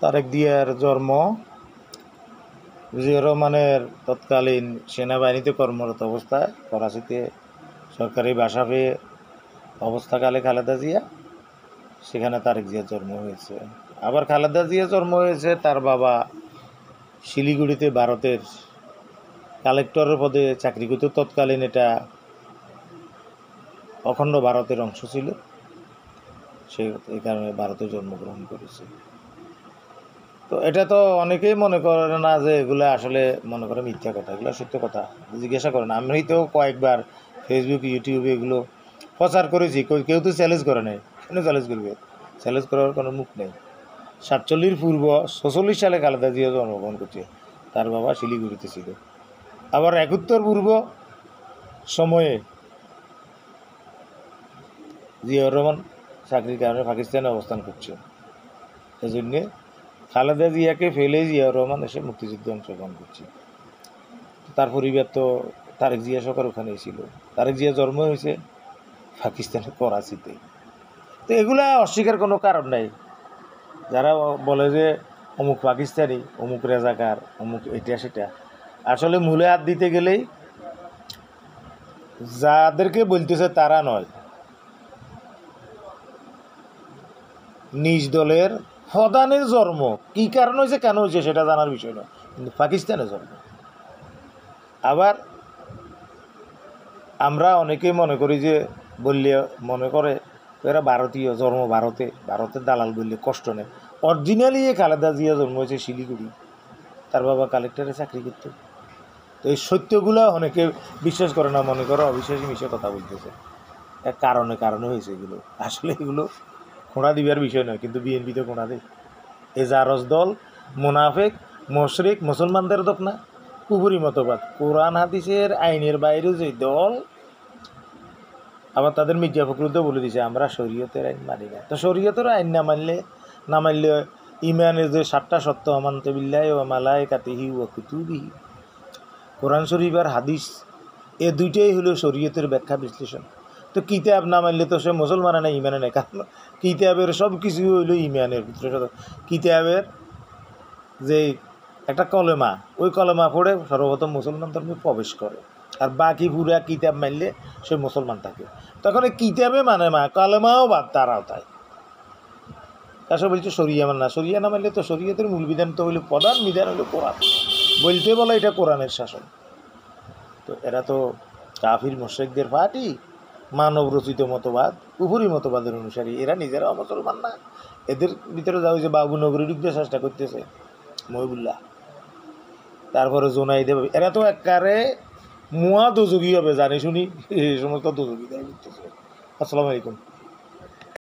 তারেক জিয়ার জন্ম জিয়াউর রহমানের তৎকালীন সেনাবাহিনীতে কর্মরত অবস্থায় করাচিতে সরকারি বাসা পেয়ে অবস্থাকালে খালেদা জিয়া, সেখানে তারেক জিয়ার জন্ম হয়েছে। আবার খালেদা জিয়া জন্ম হয়েছে তার বাবা শিলিগুড়িতে ভারতের কালেক্টরের পদে চাকরি করত। তৎকালীন এটা অখণ্ড ভারতের অংশ ছিল, সে এই কারণে ভারতে জন্মগ্রহণ করেছে। তো এটা তো অনেকেই মনে করে না যে এগুলো আসলে মনে করে মিথ্যা কথা, এগুলো সত্য কথা। জিজ্ঞাসা করে না, আমি তো কয়েকবার ফেসবুক ইউটিউবে এগুলো প্রচার করেছি, কেউ তো চ্যালেঞ্জ করে নাই। কেন চ্যালেঞ্জ করবে? চ্যালেঞ্জ করার কোনো মুখ নেই। 47 পূর্ব 46 সালে খালেদা জিয়া জন্মগ্রহণ করছে, তার বাবা শিলিগুড়িতে ছিল। আবার 71 পূর্ব সময়ে জিয়াউর রহমান চাকরির কারণে পাকিস্তানে অবস্থান করছে। এই জন্যে খালেদা জিয়াকে ফেলে জিয়াউর রহমান এসে মুক্তিযুদ্ধে অংশগ্রহণ করছে। তার পরিবার তো তারেক জিয়া সরকার ওখানেই ছিল। তারেক জিয়া জন্ম হয়েছে পাকিস্তানের করাচিতে। তো এগুলা অস্বীকার কোনো কারণ নাই। যারা বলে যে অমুক পাকিস্তানি, অমুক রেজাকার, অমুক এটা সেটা, আসলে মূলে হাত দিতে গেলেই যাদেরকে বলতেছে তারা নয়, নিজ দলের প্রধানের জন্ম কী কারণ হয়েছে, কেন হয়েছে সেটা জানার বিষয় নয়, কিন্তু পাকিস্তানে জন্ম। আবার আমরা অনেকেই মনে করি যে বললে মনে করে এরা ভারতীয়, জন্ম ভারতে, ভারতের দালাল বললে কষ্ট নেই। অরিজিনালি খালেদা জিয়া জন্ম হয়েছে শিলিগুড়ি, তার বাবা কালেক্টরে চাকরি করত। তো এই সত্যগুলো অনেকে বিশ্বাস করে না, মনে করে অবিশ্বাসী মিশে কথা বলতেছে। এক কারণে হয়েছে এগুলো। আসলে এগুলো খোঁড়া দিবার বিষয় নয়, কিন্তু বিএনপিতে খোঁড়া দেয়। এ জারজ দল, মুনাফেক, মুশরিক, মুসলমানদের দল না, কুফরি মতবাদ, কোরআন হাদিসের আইনের বাইরে যে দল। আবার তাদের মির্জা ফখরুল তো বলে দিছে আমরা শরীয়তের আইন মানি না। তো শরীয়তের আইন না মানলে ইমানের যে 7টা সত্য, আমানতু বিল্লাহি ওয়া মালাইকাতিহি ওয়া কুতুবিহি, কোরআন শরীফ আর হাদিস, এ দুইটাই হলো শরীয়তের ব্যাখ্যা বিশ্লেষণ। তো কিতাব না মানলে তো সে মুসলমান না, ইমানে নেই। কারণ কিতাবের সব কিছু হইল ইমানের ভিতরে। কিতাবের যে একটা কলেমা, ওই কলেমা পড়ে সর্বপ্রথম মুসলমান ধর্মে প্রবেশ করে, আর বাকি পুরা কিতাব মানলে সে মুসলমান থাকে। তখন এই কিতাবে মানে কলেমাও বাদ তারাও তাই। তাসব বলছে শরিয়া মানে না, শরিয়া না মানলে তো শরীয়তের মূল বিধান তো হইল, প্রধান বিধান হইল কোরআন। বলতে বলে এটা কোরআনের শাসন। তো এরা তো কাফির মুশরিকদের পার্টি, মানব রচিত মতবাদ, কুফরি মতবাদের অনুসারী। এরা নিজেরাও মুসলমান না। এদের ভিতরে যাও যে বাবু নগরী ঢুকতে চেষ্টা করতেছে মহিবুল্লাহ, তারপরে জোনাই দেবে, এরা তো একবারে মুয়া দোজগী হবে জানি শুনি, এই সমস্ত দোজগী দেয় করতেছে। আসসালামু আলাইকুম।